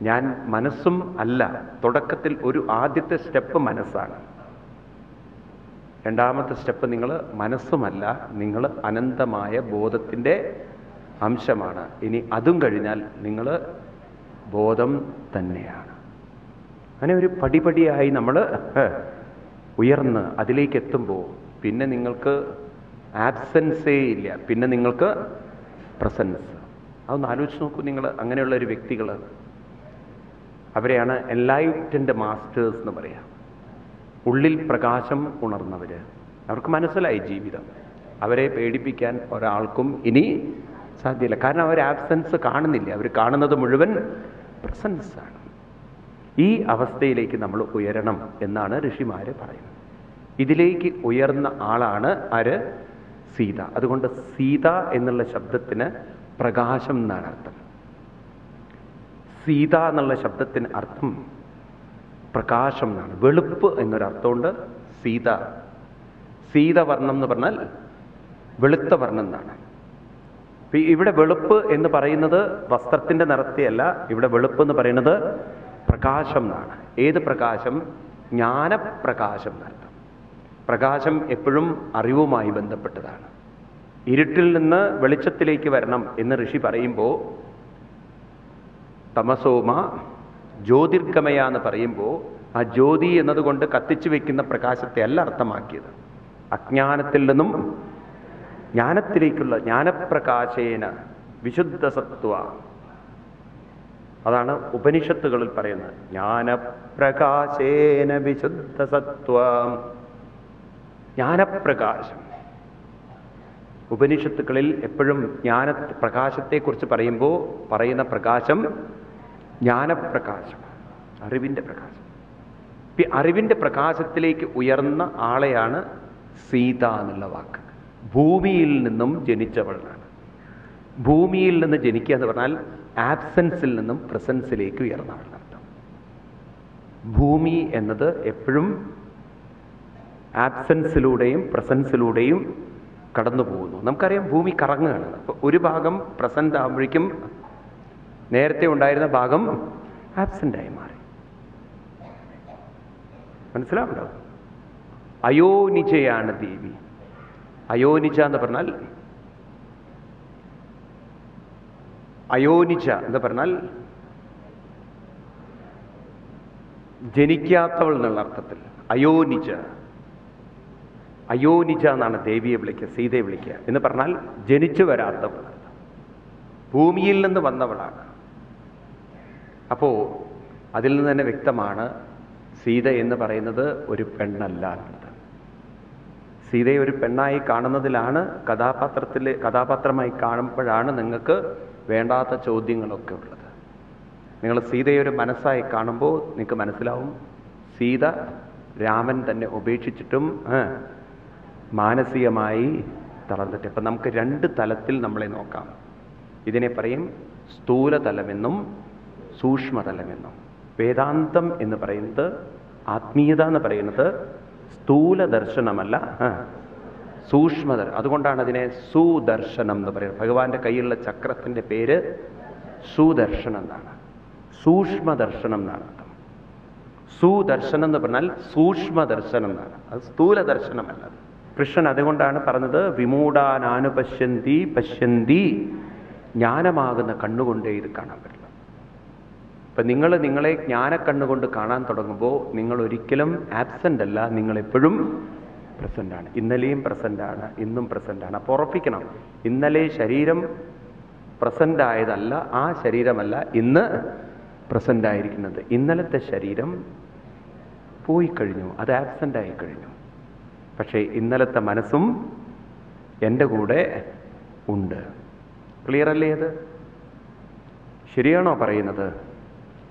ഞാൻ മനസ്സും അല്ല. തുടക്കത്തിൽ ഒരു ആദ്യത്തെ സ്റ്റെപ്പ് മനസ്സാണ്. രണ്ടാമത്തെ സ്റ്റെപ്പ് നിങ്ങൾ മനസ്സുമല്ല, നിങ്ങൾ അനന്തമായ ബോധത്തിൻ്റെ അംശമാണ്. ഇനി അതും കഴിഞ്ഞാൽ നിങ്ങൾ ബോധം തന്നെയാണ്. അങ്ങനെ ഒരു പടിപടിയായി നമ്മൾ ഉയർന്ന് അതിലേക്ക് എത്തുമ്പോൾ പിന്നെ നിങ്ങൾക്ക് ആബ്സെൻസേ ഇല്ല, പിന്നെ നിങ്ങൾക്ക് പ്രസൻസ്. അതൊന്ന് ആലോചിച്ച് നോക്കൂ നിങ്ങൾ. അങ്ങനെയുള്ള ഒരു വ്യക്തികൾ, അവരെയാണ് എൻലൈറ്റൻഡ് മാസ്റ്റേഴ്സ് എന്ന് പറയാം. ഉള്ളിൽ പ്രകാശം ഉണർന്നവർ. അവർക്ക് മനസ്സിലായി ജീവിതം. അവരെ പേടിപ്പിക്കാൻ ഒരാൾക്കും ഇനി സാധ്യമല്ല. കാരണം അവർ ആബ്സെൻസ് കാണുന്നില്ല, അവർ കാണുന്നത് മുഴുവൻ പ്രസൻസാണ്. ഈ അവസ്ഥയിലേക്ക് നമ്മൾ ഉയരണം എന്നാണ് ഋഷിമാർ പറയുന്നത്. ഇതിലേക്ക് ഉയർന്ന ആളാണ് ആര്? സീത. അതുകൊണ്ട് സീത എന്നുള്ള ശബ്ദത്തിന് പ്രകാശം എന്നാണ് അർത്ഥം. സീത എന്നുള്ള ശബ്ദത്തിന് അർത്ഥം പ്രകാശം എന്നാണ്. വെളുപ്പ് എന്നൊരർത്ഥമുണ്ട് സീത. സീതവർണ്ണം എന്ന് പറഞ്ഞാൽ വെളുത്ത വർണ്ണം എന്നാണ്. ഇവിടെ വെളുപ്പ് എന്ന് പറയുന്നത് വസ്ത്രത്തിൻ്റെ നിറത്തെയല്ല. ഇവിടെ വെളുപ്പ് എന്ന് പറയുന്നത് പ്രകാശം എന്നാണ്. ഏത് പ്രകാശം? ജ്ഞാനപ്രകാശം എന്നർത്ഥം. പ്രകാശം എപ്പോഴും അറിവുമായി ബന്ധപ്പെട്ടതാണ്. ഇരുട്ടിൽ നിന്ന് വെളിച്ചത്തിലേക്ക് വരണം എന്ന് ഋഷി പറയുമ്പോൾ, തമസോമ ജ്യോതിർഗമയ എന്ന് പറയുമ്പോൾ ആ ജ്യോതി എന്നതുകൊണ്ട് കത്തിച്ചു വെക്കുന്ന പ്രകാശത്തെ അല്ല അർത്ഥമാക്കിയത്. അജ്ഞാനത്തിൽ നിന്നും ജ്ഞാനത്തിലേക്കുള്ള ജ്ഞാനപ്രകാശേന വിശുദ്ധ സത്വ. അതാണ് ഉപനിഷത്തുകളിൽ പറയുന്നത്. ജ്ഞാനപ്രകാശേന വിശുദ്ധ സത്വ. ജ്ഞാനപ്രകാശം. ഉപനിഷത്തുക്കളിൽ എപ്പോഴും പ്രകാശത്തെക്കുറിച്ച് പറയുമ്പോൾ പറയുന്ന പ്രകാശം ജ്ഞാനപ്രകാശം, അറിവിൻ്റെ പ്രകാശം. അറിവിൻ്റെ പ്രകാശത്തിലേക്ക് ഉയർന്ന ആളെയാണ് സീത എന്നുള്ള വാക്ക്. ഭൂമിയിൽ നിന്നും ജനിച്ചവളാണ്. ഭൂമിയിൽ നിന്ന് ജനിക്കുക എന്ന് പറഞ്ഞാൽ ആബ്സെൻസിൽ നിന്നും പ്രസൻസിലേക്ക് ഉയർന്നവളാണ്. ഭൂമി എന്നത് എപ്പോഴും ആബ്സെൻസിലൂടെയും പ്രസൻസിലൂടെയും കടന്നു പോകുന്നു. നമുക്കറിയാം ഭൂമി കറങ്ങുകയാണ്. അപ്പോൾ ഒരു ഭാഗം പ്രസന്റ് ആകുമ്പോഴേക്കും നേരത്തെ ഉണ്ടായിരുന്ന ഭാഗം ആബ്സെൻ്റായി മാറി. മനസ്സിലാവുണ്ടോ? അയോനിജയാണ് ദേവി. അയോനിജ എന്ന് പറഞ്ഞാൽ, അയോനിജ എന്ന് പറഞ്ഞാൽ ജനിക്കാത്തവൾ എന്നുള്ള അർത്ഥത്തിൽ. അയോനിജ, അയോനിജ എന്നാണ് ദേവിയെ വിളിക്കുക, സീതയെ വിളിക്കുക. എന്ന് പറഞ്ഞാൽ ജനിച്ചു വരാത്തവൾ, ഭൂമിയിൽ നിന്ന് വന്നവളാണ്. അപ്പോൾ അതിൽ നിന്ന് തന്നെ വ്യക്തമാണ് സീത എന്ന് പറയുന്നത് ഒരു പെണ്ണല്ല എന്നത്. സീതയെ ഒരു പെണ്ണായി കാണുന്നതിലാണ്, കഥാപാത്രമായി കാണുമ്പോഴാണ് നിങ്ങൾക്ക് വേണ്ടാത്ത ചോദ്യങ്ങളൊക്കെ ഉള്ളത്. നിങ്ങൾ സീതയെ ഒരു മനസ്സായി കാണുമ്പോൾ നിങ്ങൾക്ക് മനസ്സിലാവും സീത രാമൻ തന്നെ ഉപേക്ഷിച്ചിട്ടും മാനസികമായി തളർന്നിട്ട്. അപ്പം നമുക്ക് രണ്ട് തലത്തിൽ നമ്മളെ നോക്കാം. ഇതിനെ പറയും സ്ഥൂലതലമെന്നും സൂക്ഷ്മതലമെന്നും. വേദാന്തം എന്ന് പറയുന്നത്, ആത്മീയത എന്ന് പറയുന്നത് സ്ഥൂല ദർശനമല്ല, സൂക്ഷ്മദർശനം. അതുകൊണ്ടാണ് അതിനെ സുദർശനം എന്ന് പറയുന്നത്. ഭഗവാന്റെ കയ്യിലുള്ള ചക്രത്തിൻ്റെ പേര് സുദർശനം എന്നാണ്. സൂക്ഷ്മദർശനം എന്നാണ് അർത്ഥം. സുദർശനം എന്ന് പറഞ്ഞാൽ സൂക്ഷ്മദർശനം എന്നാണ്. അത് സ്ഥൂല ദർശനമല്ല. കൃഷ്ണൻ അതുകൊണ്ടാണ് പറഞ്ഞത് വിമൂഢാനാനുപശ്യന്തി പശ്യന്തി. ജ്ഞാനമാകുന്ന കണ്ണുകൊണ്ടേ ഇത് കാണാൻ പറ്റില്ല. ഇപ്പം നിങ്ങൾ നിങ്ങളെ ജ്ഞാനക്കണ്ണുകൊണ്ട് കാണാൻ തുടങ്ങുമ്പോൾ നിങ്ങൾ ഒരിക്കലും ആബ്സെൻ്റ് അല്ല, നിങ്ങളെപ്പോഴും പ്രസൻ്റാണ്. ഇന്നലെയും പ്രസൻ്റാണ്, ഇന്നും പ്രസൻ്റാണ്. അപ്പോൾ ഉറപ്പിക്കണം, ഇന്നലെ ശരീരം പ്രസൻ്റ് ആയതല്ല, ആ ശരീരമല്ല ഇന്ന് പ്രസൻ്റ് ആയിരിക്കുന്നത്. ഇന്നലത്തെ ശരീരം പോയി കഴിഞ്ഞു, അത് ആബ്സെൻ്റ് ആയി കഴിഞ്ഞു. പക്ഷേ ഇന്നലത്തെ മനസ്സും എൻ്റെ കൂടെ ഉണ്ട്. ക്ലിയർ അല്ലേ? അത് ശരിയാണോ പറയുന്നത്?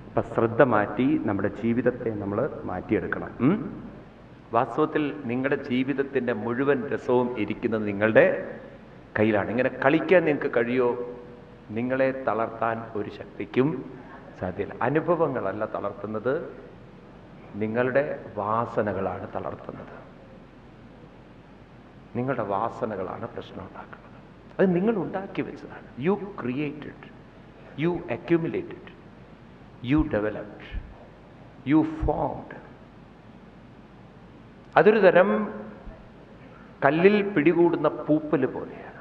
അപ്പം ശ്രദ്ധ മാറ്റി നമ്മുടെ ജീവിതത്തെ നമ്മൾ മാറ്റിയെടുക്കണം. വാസ്തവത്തിൽ നിങ്ങളുടെ ജീവിതത്തിൻ്റെ മുഴുവൻ രസവും ഇരിക്കുന്നത് നിങ്ങളുടെ കയ്യിലാണ്. ഇങ്ങനെ കളിക്കാൻ നിങ്ങൾക്ക് കഴിയോ? നിങ്ങളെ തളർത്താൻ ഒരു ശക്തിക്കും സാധ്യമല്ല. അനുഭവങ്ങളല്ല തളർത്തുന്നത്, നിങ്ങളുടെ വാസനകളാണ് തളർത്തുന്നത്. നിങ്ങളുടെ വാസനകളാണ് പ്രശ്നം ഉണ്ടാക്കുന്നത്. അത് നിങ്ങൾ ഉണ്ടാക്കി വെച്ചതാണ്. You created, you accumulated, you developed, you formed. അതൊരു തരം കല്ലിൽ പിടികൂടുന്ന പൂപ്പൽ പോലെയാണ്.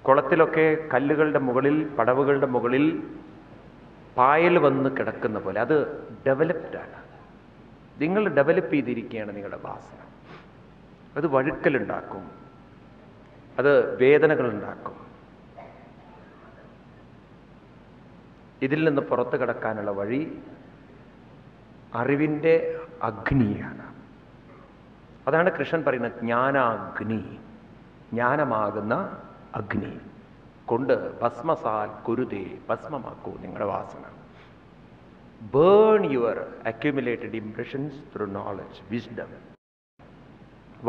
കുളത്തിലൊക്കെ കല്ലുകളുടെ മുകളിൽ, പടവുകളുടെ മുകളിൽ പായൽ വന്ന് കിടക്കുന്ന പോലെ അത് ഡെവലപ്ഡാണ്. നിങ്ങൾ ഡെവലപ്പ് ചെയ്തിരിക്കുകയാണ് നിങ്ങളുടെ വാസന. അത് വഴുക്കലുണ്ടാക്കും, അത് വേദനകളുണ്ടാക്കും. ഇതിൽ നിന്ന് പുറത്തു കടക്കാനുള്ള വഴി അറിവിൻ്റെ അഗ്നിയാണ്. അതാണ് കൃഷ്ണൻ പറയുന്നത്, ജ്ഞാനാഗ്നി, ജ്ഞാനമാകുന്ന അഗ്നി കൊണ്ട് ഭസ്മസാൽ കുരുതേ, ഭസ്മമാക്കൂ നിങ്ങളുടെ വാസന. Burn your accumulated impressions through knowledge, wisdom.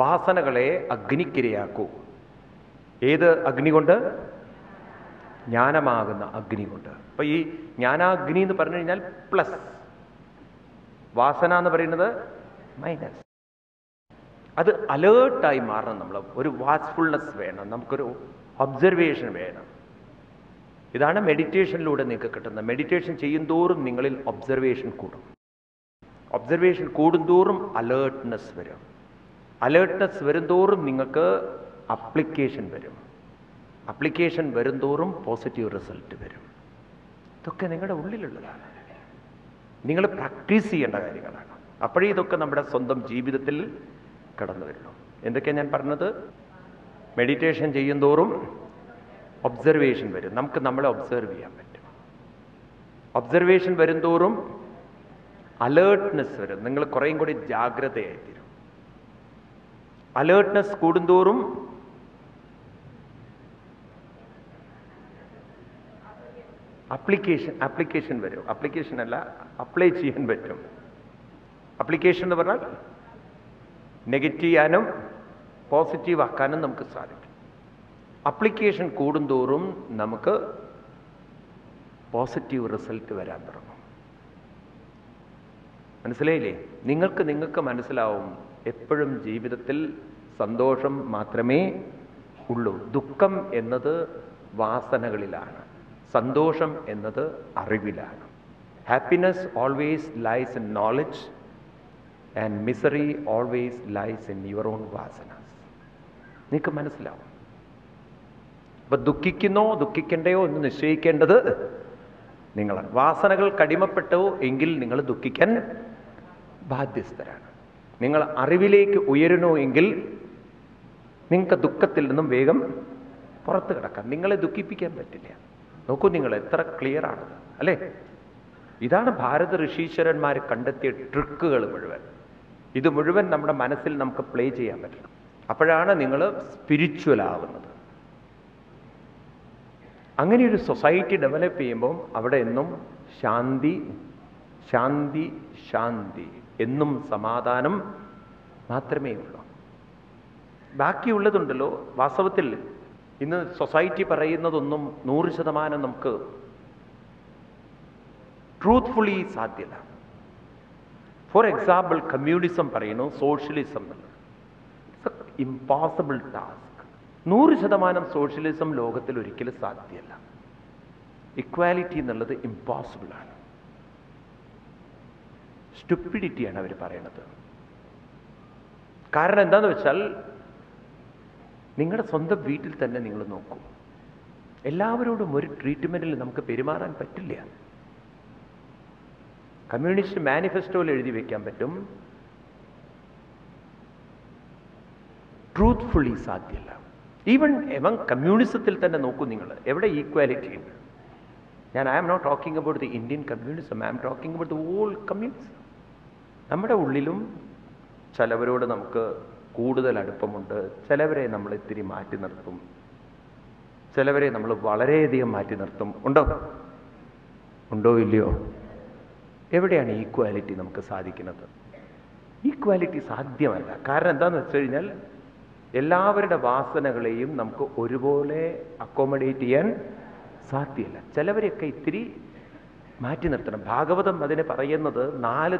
വാസനകളെ അഗ്നിക്കിരയാക്കൂ. ഏത് അഗ്നി കൊണ്ട്? ജ്ഞാനമാകുന്ന അഗ്നി കൊണ്ട്. അപ്പൊ ഈ ജ്ഞാനാഗ്നി എന്ന് പറഞ്ഞു കഴിഞ്ഞാൽ പ്ലസ്, വാസന എന്ന് പറയുന്നത് മൈനസ്. അത് അലേർട്ടായി മാറണം. നമ്മൾ ഒരു വാച്ച്ഫുൾനെസ് വേണം, നമുക്കൊരു ഒബ്സർവേഷൻ വേണം. ഇതാണ് മെഡിറ്റേഷനിലൂടെ നിങ്ങൾക്ക് കിട്ടുന്നത്. മെഡിറ്റേഷൻ ചെയ്യും തോറും നിങ്ങളിൽ ഒബ്സർവേഷൻ കൂടും. ഒബ്സർവേഷൻ കൂടുന്തോറും അലേർട്ട്നെസ് വരും. അലേർട്ട്നെസ് വരുംതോറും നിങ്ങൾക്ക് അപ്ലിക്കേഷൻ വരും. അപ്ലിക്കേഷൻ വരുംതോറും പോസിറ്റീവ് റിസൾട്ട് വരും. ഇതൊക്കെ നിങ്ങളുടെ ഉള്ളിലുള്ളതാണ്. നിങ്ങൾ പ്രാക്ടീസ് ചെയ്യേണ്ട കാര്യങ്ങളാണ്. അപ്പോഴേ ഇതൊക്കെ നമ്മുടെ സ്വന്തം ജീവിതത്തിൽ കടന്നു വരുള്ളൂ. എന്തൊക്കെയാണ് ഞാൻ പറഞ്ഞത്? മെഡിറ്റേഷൻ ചെയ്യും തോറും ഒബ്സർവേഷൻ വരും. നമുക്ക് നമ്മളെ ഒബ്സർവ് ചെയ്യാൻ പറ്റും. ഒബ്സർവേഷൻ വരും തോറും അലേർട്ട്നെസ് വരും. നിങ്ങൾ കുറേയും കൂടി ജാഗ്രതയായിത്തീരും. അലേർട്ട്നെസ് കൂടുന്തോറും അപ്ലിക്കേഷൻ വരും. അപ്ലിക്കേഷൻ അല്ല, അപ്ലൈ ചെയ്യാൻ പറ്റും. അപ്ലിക്കേഷൻ എന്ന് പറഞ്ഞാൽ നെഗറ്റീവ് ചെയ്യാനും പോസിറ്റീവ് ആക്കാനും നമുക്ക് സാധിക്കും. അപ്ലിക്കേഷൻ കൂടുന്തോറും നമുക്ക് പോസിറ്റീവ് റിസൾട്ട് വരാൻ തുടങ്ങും. മനസ്സിലായില്ലേ? നിങ്ങൾക്ക് മനസ്സിലാവും, എപ്പോഴും ജീവിതത്തിൽ സന്തോഷം മാത്രമേ ഉള്ളൂ. ദുഃഖം എന്നത് വാസനകളിലാണ്, സന്തോഷം എന്നത് അറിവിലാണ്. Happiness always lies in knowledge and misery always lies in your own vasanas. നിങ്ങൾക്ക് മനസ്സിലാവും. അപ്പൊ ദുഃഖിക്കുന്നോ ദുഃഖിക്കണ്ടയോ എന്ന് നിശ്ചയിക്കേണ്ടത് നിങ്ങളാണ്. വാസനകൾ കടിമപ്പെട്ടോ എങ്കിൽ നിങ്ങൾ ദുഃഖിക്കാൻ ബാധ്യസ്ഥരാണ്. നിങ്ങൾ അറിവിലേക്ക് ഉയരണോ എങ്കിൽ നിങ്ങൾക്ക് ദുഃഖത്തിൽ നിന്നും വേഗം പുറത്ത് കിടക്കാം. നിങ്ങളെ ദുഃഖിപ്പിക്കാൻ പറ്റില്ല. നോക്കൂ, നിങ്ങൾ എത്ര ക്ലിയർ ആണത്, അല്ലേ? ഇതാണ് ഭാരത ഋഷീശ്വരന്മാർ കണ്ടെത്തിയ ട്രിക്കുകൾ മുഴുവൻ. ഇത് മുഴുവൻ നമ്മുടെ മനസ്സിൽ നമുക്ക് പ്ലേ ചെയ്യാൻ പറ്റണം. അപ്പോഴാണ് നിങ്ങൾ സ്പിരിച്വൽ ആവുന്നത്. അങ്ങനെ ഒരു സൊസൈറ്റി ഡെവലപ്പ് ചെയ്യുമ്പം അവിടെ എന്നും ശാന്തി ശാന്തി ശാന്തി, എന്നും സമാധാനം മാത്രമേ ഉള്ളൂ. ബാക്കിയുള്ളതുണ്ടല്ലോ, വാസ്തവത്തിൽ ഇന്ന് സൊസൈറ്റി പറയുന്നതൊന്നും 100% നമുക്ക് ട്രൂത്ത്ഫുള്ളി സാധ്യമല്ല. ഫോർ എക്സാമ്പിൾ, കമ്മ്യൂണിസം പറയുന്നു, സോഷ്യലിസം എന്നുള്ളത് ഇംപോസിബിൾ ടാസ്ക്. 100% സോഷ്യലിസം ലോകത്തിൽ ഒരിക്കലും സാധ്യമല്ല. ഇക്വാലിറ്റി എന്നുള്ളത് ഇംപോസിബിളാണ്. സ്റ്റുപ്പിഡിറ്റിയാണ് അവർ പറയണത്. കാരണം എന്താണെന്ന് വെച്ചാൽ, നിങ്ങളുടെ സ്വന്തം വീട്ടിൽ തന്നെ നിങ്ങൾ നോക്കൂ, എല്ലാവരോടും ഒരു ട്രീറ്റ്മെൻറ്റിൽ നമുക്ക് പെരുമാറാൻ പറ്റില്ല. കമ്മ്യൂണിസ്റ്റ് മാനിഫെസ്റ്റോയിൽ എഴുതി വയ്ക്കാൻ പറ്റും, ട്രൂത്ത്ഫുള്ളി സാധ്യമല്ല. ഈവൻ എമംഗ് കമ്മ്യൂണിസത്തിൽ തന്നെ നോക്കൂ നിങ്ങൾ, എവിടെ ഈക്വാലിറ്റി ഉണ്ട്? I am not talking about the Indian communism, I am talking about the whole communism. നമ്മുടെ ഉള്ളിലും ചിലവരോട് നമുക്ക് കൂടുതൽ അടുപ്പമുണ്ട്, ചിലവരെ നമ്മൾ ഇത്തിരി മാറ്റി നിർത്തും, ചിലവരെ നമ്മൾ വളരെയധികം മാറ്റി നിർത്തും. ഉണ്ടോ ഇല്ലയോ? എവിടെയാണ് ഈക്വാലിറ്റി നമുക്ക് സാധിക്കുന്നത്? ഈക്വാലിറ്റി സാധ്യമല്ല. കാരണം എന്താണെന്ന് വെച്ച് കഴിഞ്ഞാൽ, എല്ലാവരുടെ വാസനകളെയും നമുക്ക് ഒരുപോലെ അക്കോമഡേറ്റ് ചെയ്യാൻ സാധ്യമല്ല. ചിലവരെയൊക്കെ ഇത്തിരി മാറ്റി നിർത്തണം. ഭാഗവതം അതിനെ പറയുന്നത് 4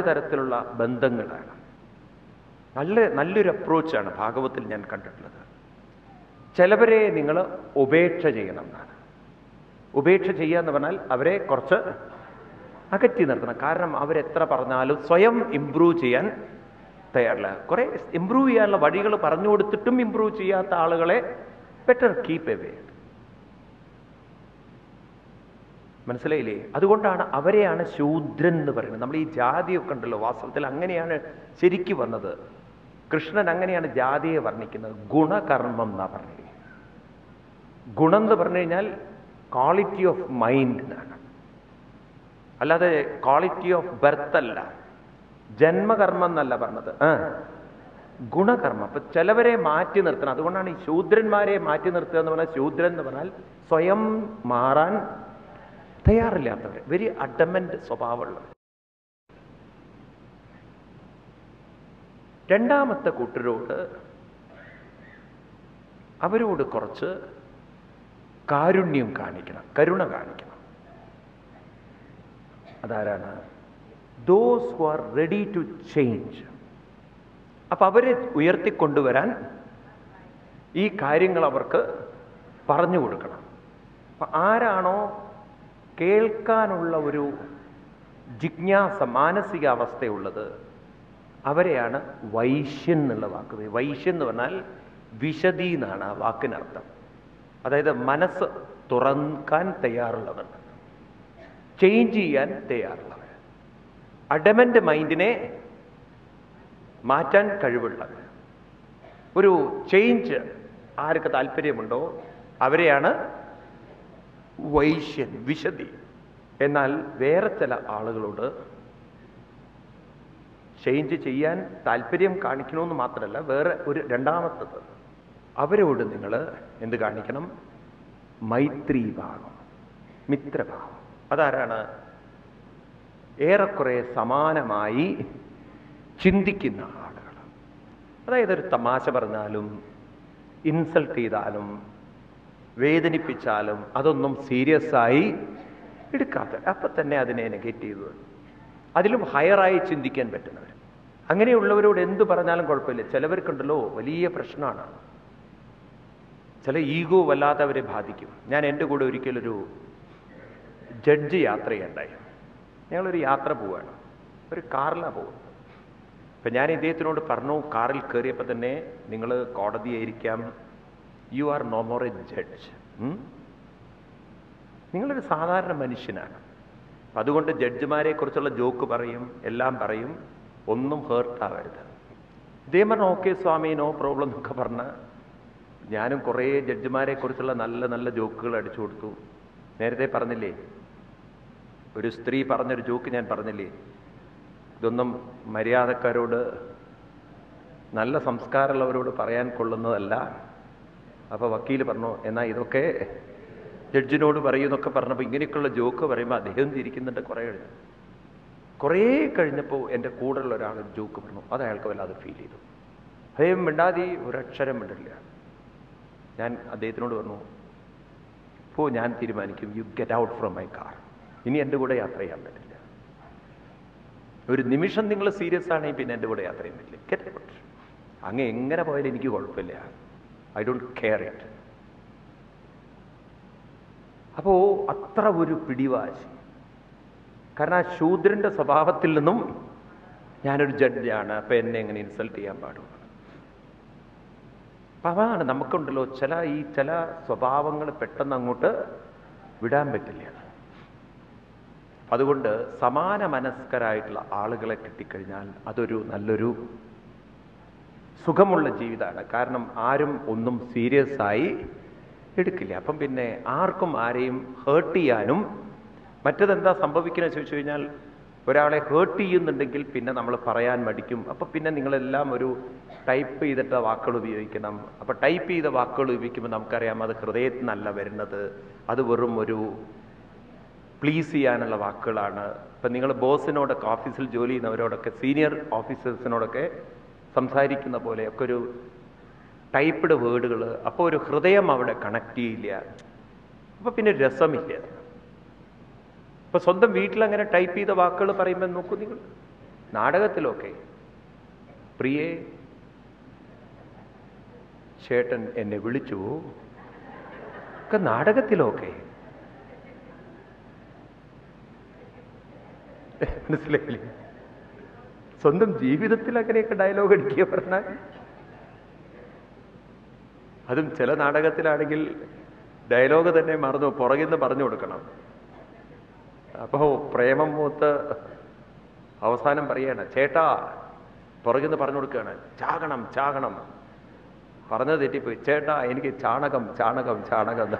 തരത്തിലുള്ള ബന്ധങ്ങളാണ്. നല്ലൊരു അപ്രോച്ചാണ് ഭാഗവത്തിൽ ഞാൻ കണ്ടിട്ടുള്ളത്. ചിലവരെ നിങ്ങൾ ഉപേക്ഷ ചെയ്യണം എന്നാണ്. ഉപേക്ഷ ചെയ്യുക എന്ന് പറഞ്ഞാൽ അവരെ കുറച്ച് അകറ്റി നിർത്തണം. കാരണം അവരെത്ര പറഞ്ഞാലും സ്വയം ഇംപ്രൂവ് ചെയ്യാൻ തയ്യാറില്ല. കുറെ ഇംപ്രൂവ് ചെയ്യാനുള്ള വഴികൾ പറഞ്ഞു കൊടുത്തിട്ടും ഇംപ്രൂവ് ചെയ്യാത്ത ആളുകളെ ബെറ്റർ കീപ്പ് എവേ. മനസ്സിലായില്ലേ? അതുകൊണ്ടാണ് അവരെയാണ് ശൂദ്രൻ എന്ന് പറയുന്നത്. നമ്മൾ ഈ ജാതിയൊക്കെ ഉണ്ടല്ലോ, വാസ്തവത്തിൽ അങ്ങനെയാണ് ശരിക്കും വന്നത്. കൃഷ്ണൻ അങ്ങനെയാണ് ജാതിയെ വർണ്ണിക്കുന്നത്. ഗുണകർമ്മം എന്നാ പറഞ്ഞത്. ഗുണം എന്ന് പറഞ്ഞു കഴിഞ്ഞാൽ ക്വാളിറ്റി ഓഫ് മൈൻഡ് എന്നാണ്, അല്ലാതെ ക്വാളിറ്റി ഓഫ് ബർത്ത് അല്ല. ജന്മകർമ്മം എന്നല്ല പറഞ്ഞത്, ഗുണകർമ്മം. അപ്പൊ ചിലവരെ മാറ്റി നിർത്തണം. അതുകൊണ്ടാണ് ഈ ശൂദ്രന്മാരെ മാറ്റി നിർത്തുക എന്ന് പറഞ്ഞാൽ, ശൂദ്രൻ എന്ന് പറഞ്ഞാൽ സ്വയം മാറാൻ തയ്യാറില്ലാത്തവർ, വെരി അഡമന്റ് സ്വഭാവമുള്ളവർ. രണ്ടാമത്തെ കൂട്ടരോട് അവരോട് കുറച്ച് കാരുണ്യം കാണിക്കണം, കരുണ കാണിക്കണം. അതാരാണ്? Those who are ready to change. അപ്പൊ അവരെ ഉയർത്തിക്കൊണ്ടുവരാൻ ഈ കാര്യങ്ങൾ അവർക്ക് പറഞ്ഞു കൊടുക്കണം. അപ്പൊ ആരാണോ കേൾക്കാനുള്ള ഒരു ജിജ്ഞാസ, മാനസികാവസ്ഥയുള്ളത്, അവരെയാണ് വൈശ്യൻ എന്നുള്ള വാക്ക്. വൈശ്യൻ എന്ന് പറഞ്ഞാൽ വിശദി എന്നാണ് ആ വാക്കിനർത്ഥം. അതായത് മനസ്സ് തുറക്കാൻ തയ്യാറുള്ളവർ, ചേഞ്ച് ചെയ്യാൻ തയ്യാറുള്ളവർ, അഡമന്റ് മൈൻഡിനെ മാറ്റാൻ കഴിവുള്ളവർ. ഒരു ചേഞ്ച് ആർക്ക് താല്പര്യമുണ്ടോ അവരെയാണ് വൈശ്യൻ, വിശദി. എന്നാൽ വേറെ ചില ആളുകളോട് ചേഞ്ച് ചെയ്യാൻ താല്പര്യം കാണിക്കണമെന്ന് മാത്രമല്ല, വേറെ ഒരു രണ്ടാമത്തത്, അവരോട് നിങ്ങൾ എന്ത് കാണിക്കണം? മൈത്രീഭാവം, മിത്രഭാവം. അതാരാണ്? ഏറെക്കുറെ സമാനമായി ചിന്തിക്കുന്ന ആളുകൾ. അതായത് ഒരു തമാശ പറഞ്ഞാലും ഇൻസൾട്ട് ചെയ്താലും വേദനിപ്പിച്ചാലും അതൊന്നും സീരിയസ് ആയി എടുക്കാത്ത, അപ്പം തന്നെ അതിനെ നെഗറ്റ് ചെയ്തു, അതിലും ഹയറായി ചിന്തിക്കാൻ പറ്റുന്നവർ. അങ്ങനെയുള്ളവരോട് എന്ത് പറഞ്ഞാലും കുഴപ്പമില്ല. ചിലവർക്കുണ്ടല്ലോ വലിയ പ്രശ്നമാണ്, ചില ഈഗോ വല്ലാത്തവരെ ബാധിക്കും. ഞാൻ എൻ്റെ കൂടെ ഒരിക്കലൊരു ജഡ്ജ് യാത്ര ചെയ്യണ്ടായി. ഞങ്ങളൊരു യാത്ര പോവുകയാണ്, ഒരു കാറിലാണ് പോകുന്നത്. അപ്പം ഞാൻ ഇദ്ദേഹത്തിനോട് പറഞ്ഞു, കാറിൽ കയറിയപ്പോൾ തന്നെ, നിങ്ങൾ കോടതിയായിരിക്കാം, you are no more a judge, നിങ്ങളൊരു സാധാരണ മനുഷ്യനാണ്. അതുകൊണ്ട് ജഡ്ജിമാരെ കുറിച്ചുള്ള ജോക്ക് പറയും, എല്ലാം പറയും, ഒന്നും ഹേർട്ടാവരുത്. ഇദ്ദേഹം പറഞ്ഞു ഓക്കെ സ്വാമി, നോ പ്രോബ്ലം എന്നൊക്കെ പറഞ്ഞ് ഞാനും കുറേ ജഡ്ജിമാരെ കുറിച്ചുള്ള നല്ല നല്ല ജോക്കുകൾ അടിച്ചു കൊടുത്തു. നേരത്തെ പറഞ്ഞില്ലേ, ഒരു സ്ത്രീ പറഞ്ഞൊരു ജോക്ക് ഞാൻ പറഞ്ഞില്ലേ, ഇതൊന്നും മര്യാദക്കാരോട്, നല്ല സംസ്കാരമുള്ളവരോട് പറയാൻ കൊള്ളുന്നതല്ല. അപ്പോൾ വക്കീൽ പറഞ്ഞു, എന്നാൽ ഇതൊക്കെ ജഡ്ജിനോട് പറയുന്നൊക്കെ പറഞ്ഞപ്പോൾ ഇങ്ങനെയൊക്കെയുള്ള ജോക്ക് പറയുമ്പോൾ അദ്ദേഹം തിരിക്കുന്നുണ്ട്. കുറേ കഴിഞ്ഞപ്പോൾ എൻ്റെ കൂടെയുള്ള ഒരാൾ ജോക്ക് പറഞ്ഞു, അത് അയാൾക്ക് വല്ലാതെ ഫീൽ ചെയ്തു. അദ്ദേഹം മിണ്ടാതി ഒരക്ഷരം മിണ്ടില്ല. ഞാൻ അദ്ദേഹത്തിനോട് പറഞ്ഞു, ഇപ്പോൾ ഞാൻ തീരുമാനിക്കും, you get out from my car, ഇനി എൻ്റെ കൂടെ യാത്ര ചെയ്യാൻ പറ്റില്ല. ഒരു നിമിഷം നിങ്ങൾ സീരിയസ് ആണെങ്കിൽ പിന്നെ എൻ്റെ കൂടെ യാത്ര ചെയ്യാൻ പറ്റില്ല. Get out. അങ്ങ് എങ്ങനെ പോയാലും എനിക്ക് കുഴപ്പമില്ല, ഐ ഡോണ്ട് കെയർ ഇറ്റ്. അപ്പോൾ അത്ര ഒരു പിടിവാശി. കാരണം ആ ശൂദ്രൻ്റെ സ്വഭാവത്തിൽ നിന്നും ഞാനൊരു ജഡ്ജാണ്, അപ്പം എന്നെ എങ്ങനെ ഇൻസൾട്ട് ചെയ്യാൻ പാടുള്ളൂ. അപ്പം അതാണ് നമുക്കുണ്ടല്ലോ ചില സ്വഭാവങ്ങൾ പെട്ടെന്ന് അങ്ങോട്ട് വിടാൻ പറ്റില്ല. അതുകൊണ്ട് സമാന മനസ്കരായിട്ടുള്ള ആളുകളെ കിട്ടിക്കഴിഞ്ഞാൽ അതൊരു നല്ലൊരു സുഖമുള്ള ജീവിതമാണ്. കാരണം ആരും ഒന്നും സീരിയസ് ആയി എടുക്കില്ല. അപ്പം പിന്നെ ആർക്കും ആരെയും ഹേർട്ട് ചെയ്യാനും, മറ്റതെന്താ സംഭവിക്കുന്നത് ചോദിച്ചു കഴിഞ്ഞാൽ, ഒരാളെ ഹേർട്ട് ചെയ്യുന്നുണ്ടെങ്കിൽ പിന്നെ നമ്മൾ പറയാൻ മടിക്കും. അപ്പം പിന്നെ നിങ്ങളെല്ലാം ഒരു ടൈപ്പ് ചെയ്തിട്ട വാക്കുകൾ ഉപയോഗിക്കണം. അപ്പം ടൈപ്പ് ചെയ്ത വാക്കുകൾ ഉപയോഗിക്കുമ്പോൾ നമുക്കറിയാം അത് ഹൃദയത്തിൽ നിന്നല്ല വരുന്നത്, അത് വെറും ഒരു പ്ലീസ് ചെയ്യാനുള്ള വാക്കുകളാണ്. ഇപ്പം നിങ്ങൾ ബോസിനോടൊക്കെ, ഓഫീസിൽ ജോലി ചെയ്യുന്നവരോടൊക്കെ, സീനിയർ ഓഫീസേഴ്സിനോടൊക്കെ സംസാരിക്കുന്ന പോലെയൊക്കെ ഒരു ടൈപ്പ്ഡ് വേർഡുകൾ, അപ്പോൾ ഒരു ഹൃദയം അവിടെ കണക്ട് ചെയ്യില്ല. അപ്പോൾ പിന്നെ രസമില്ല. ഇപ്പൊ സ്വന്തം വീട്ടിലങ്ങനെ ടൈപ്പ് ചെയ്ത വാക്കുകൾ പറയുമ്പോൾ നോക്കൂ നിങ്ങൾ, നാടകത്തിലൊക്കെ പ്രിയേ ചേട്ടൻ എന്നെ വിളിച്ചു ഒക്കെ നാടകത്തിലൊക്കെ മനസ്സിലായില്ലേ? സ്വന്തം ജീവിതത്തിൽ അങ്ങനെയൊക്കെ ഡയലോഗ് അടിക്കുക പറഞ്ഞാൽ, അതും ചില നാടകത്തിലാണെങ്കിൽ ഡയലോഗ് തന്നെ മറന്നു പുറകിൽ നിന്ന് പറഞ്ഞു കൊടുക്കണം. അപ്പോ പ്രേമം മൂത്ത് അവസാനം പറയാണ്, ചേട്ടാ, പുറകിൽ നിന്ന് പറഞ്ഞു കൊടുക്കുകയാണ്, ചാകണം ചാകണം. പറഞ്ഞത് തെറ്റിപ്പോയി, ചേട്ടാ എനിക്ക് ചാണകം ചാണകം ചാണകം.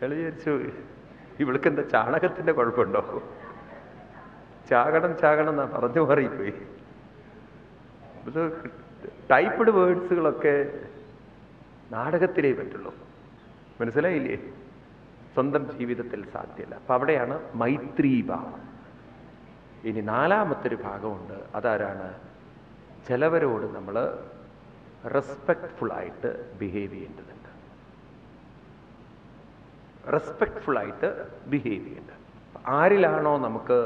വിചാരിച്ചു ഇവൾക്കെന്താ ചാണകത്തിന്റെ കുഴപ്പമുണ്ടോ? ചാകണം ചാകണം എന്നാ പറഞ്ഞു മാറിപ്പോയി. ഇത് ടൈപ്പ്ഡ് വേർഡ്സുകളൊക്കെ നാടകത്തിലേ പറ്റുള്ളൂ. മനസ്സിലായില്ലേ? സ്വന്തം ജീവിതത്തിൽ സാധ്യമല്ല. അപ്പൊ അവിടെയാണ് മൈത്രീഭാവം. ഇനി നാലാമത്തൊരു ഭാഗമുണ്ട്. അതാരാണ്? ചിലവരോട് നമ്മൾ റെസ്പെക്ട്ഫുള്ളായിട്ട് ബിഹേവ് ചെയ്യേണ്ടതുണ്ട്. റെസ്പെക്ട്ഫുള്ളായിട്ട് ബിഹേവ് ചെയ്യേണ്ടത്. ആരിലാണോ നമുക്ക്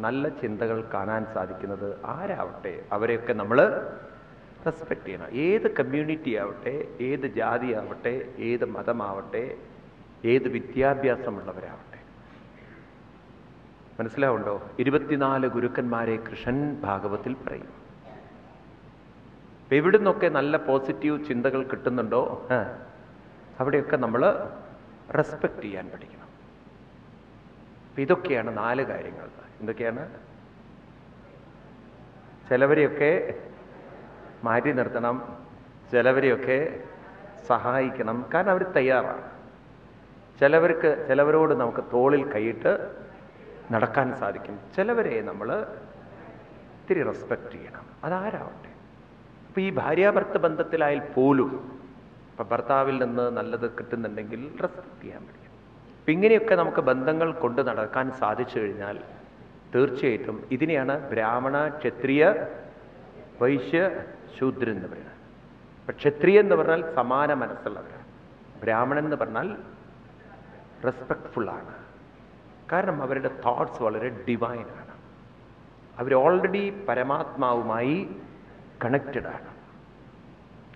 നല്ല ചിന്തകൾ കാണാൻ സാധിക്കുന്നത്, ആരാവട്ടെ അവരെയൊക്കെ നമ്മൾ റെസ്പെക്ട് ചെയ്യണം. ഏത് കമ്മ്യൂണിറ്റി ആവട്ടെ, ഏത് ജാതി ആവട്ടെ, ഏത് മതമാവട്ടെ, ഏത് വിദ്യാഭ്യാസമുള്ളവരാവട്ടെ. മനസ്സിലാവുണ്ടോ? 24 ഗുരുക്കന്മാരെ കൃഷ്ണൻ ഭാഗവത്തിൽ പറയും. എവിടുന്നൊക്കെ നല്ല പോസിറ്റീവ് ചിന്തകൾ കിട്ടുന്നുണ്ടോ അവിടെയൊക്കെ നമ്മൾ റെസ്പെക്ട് ചെയ്യാൻ പഠിക്കണം. ഇതൊക്കെയാണ് 4 കാര്യങ്ങൾ. എന്തൊക്കെയാണ്? ചിലവരെയൊക്കെ മാറ്റി നിർത്തണം, ചിലവരെയൊക്കെ സഹായിക്കണം, കാരണം അവർ തയ്യാറാണ്. ചിലവരോട് നമുക്ക് തോളിൽ കൈയിട്ട് നടക്കാൻ സാധിക്കും. ചിലവരെ നമ്മൾ ഇത്തിരി റെസ്പെക്ട് ചെയ്യണം, അതാരാവട്ടെ. ഇപ്പം ഈ ഭാര്യാഭർത്ത ബന്ധത്തിലായാൽ പോലും ഇപ്പം ഭർത്താവിൽ നിന്ന് നല്ലത് കിട്ടുന്നുണ്ടെങ്കിൽ റെസ്പെക്ട് ചെയ്യാൻ പറ്റും. അപ്പം ഇങ്ങനെയൊക്കെ നമുക്ക് ബന്ധങ്ങൾ കൊണ്ട് നടക്കാൻ സാധിച്ചു കഴിഞ്ഞാൽ തീർച്ചയായിട്ടും ഇതിനെയാണ് ബ്രാഹ്മണ, ക്ഷത്രിയ, വൈശ്യ, ശൂദ്രൻ എന്ന് പറയുന്നത്. അപ്പം ക്ഷത്രിയ എന്ന് പറഞ്ഞാൽ സമാന മനസ്സുള്ളവരാണ്. ബ്രാഹ്മണൻ എന്ന് പറഞ്ഞാൽ റെസ്പെക്ട്ഫുള്ളാണ്. കാരണം അവരുടെ തോട്ട്സ് വളരെ ഡിവൈനാണ്. അവർ ഓൾറെഡി പരമാത്മാവുമായി കണക്റ്റഡ് ആണ്.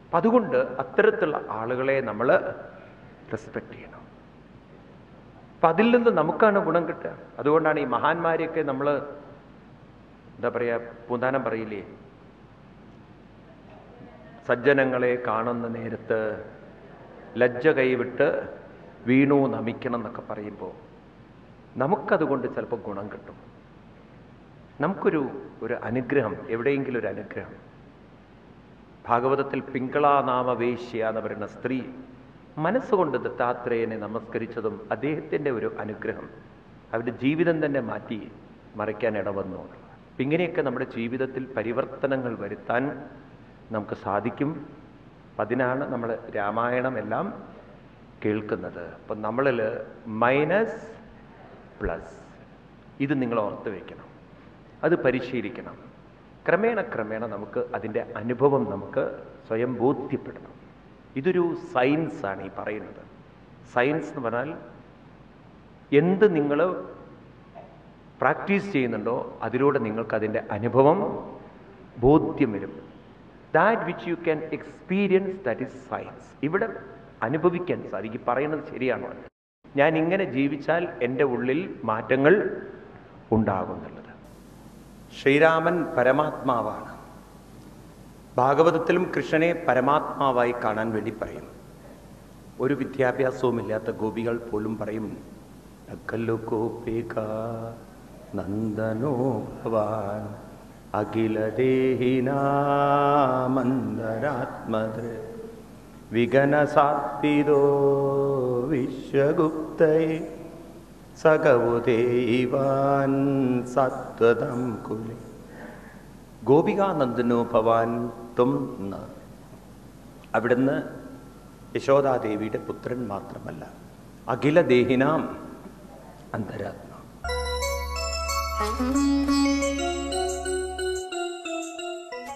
അപ്പം അതുകൊണ്ട് അത്തരത്തിലുള്ള ആളുകളെ നമ്മൾ റെസ്പെക്ട് ചെയ്യണം. അപ്പം അതിൽ നിന്ന് നമുക്കാണ് ഗുണം കിട്ടുക. അതുകൊണ്ടാണ് ഈ മഹാന്മാരെയൊക്കെ നമ്മൾ എന്താ പറയുക, പൂന്താനം പറയില്ലേ, സജ്ജനങ്ങളെ കാണുന്ന നേരത്ത് ലജ്ജ കൈവിട്ട് വീണു നമിക്കണം എന്നൊക്കെ പറയുമ്പോൾ നമുക്കതുകൊണ്ട് ചിലപ്പോൾ ഗുണം കിട്ടും. നമുക്കൊരു അനുഗ്രഹം, എവിടെയെങ്കിലും ഒരു അനുഗ്രഹം. ഭാഗവതത്തിൽ പിങ്കളാനാമവേശ്യ എന്ന് പറയുന്ന സ്ത്രീ മനസ്സുകൊണ്ട് ദത്താത്രേയനെ നമസ്കരിച്ചതും അദ്ദേഹത്തിൻ്റെ ഒരു അനുഗ്രഹം അവരുടെ ജീവിതം തന്നെ മാറ്റി മറിക്കാൻ ഇടവന്നു. ഇങ്ങനെയൊക്കെ നമ്മുടെ ജീവിതത്തിൽ പരിവർത്തനങ്ങൾ വരുത്താൻ നമുക്ക് സാധിക്കും. അതിനാണ് നമ്മൾ രാമായണം എല്ലാം കേൾക്കുന്നത്. അപ്പം നമ്മളിൽ മൈനസ് പ്ലസ് ഇത് നിങ്ങൾ ഓർത്ത് വയ്ക്കണം, അത് പരിശീലിക്കണം. ക്രമേണ നമുക്ക് അതിൻ്റെ അനുഭവം നമുക്ക് സ്വയം ബോധ്യപ്പെടണം. ഇതൊരു സയൻസാണ് ഈ പറയുന്നത്. സയൻസ് എന്ന് പറഞ്ഞാൽ എന്ത് നിങ്ങൾ പ്രാക്ടീസ് ചെയ്യുന്നുണ്ടോ അതിലൂടെ നിങ്ങൾക്ക് അതിൻ്റെ അനുഭവം ബോധ്യം വരും. That which you can experience, that is science. ഇവിടെ അനുഭവിക്കാൻ സാധിക്കും. പറയുന്നത് ശരിയാണോ? ഞാൻ ഇങ്ങനെ ജീവിച്ചാൽ എൻ്റെ ഉള്ളിൽ മാറ്റങ്ങൾ ഉണ്ടാകുന്നുള്ളത്. ശ്രീരാമൻ പരമാത്മാവാണ്. ഭാഗവതത്തിലും കൃഷ്ണനെ പരമാത്മാവായി കാണാൻ വേണ്ടി പറയും. ഒരു വിദ്യാഭ്യാസവുമില്ലാത്ത ഗോപികൾ പോലും പറയും, നന്ദനോ ഭവാൻ അഖിലദേഹിനാമന്തരാത്മദൃ വിഗനസാത്വിദോ വിശ്വഗുപ്തയെ സകവുദേവാൻ സത്വതം കുലേ ഗോപികാനന്ദനോ ഭവാൻ തും. അവിടുന്ന് യശോദാദേവിയുടെ പുത്രൻ മാത്രമല്ല, അഖിലദേഹിനാം അന്തരാത്മ.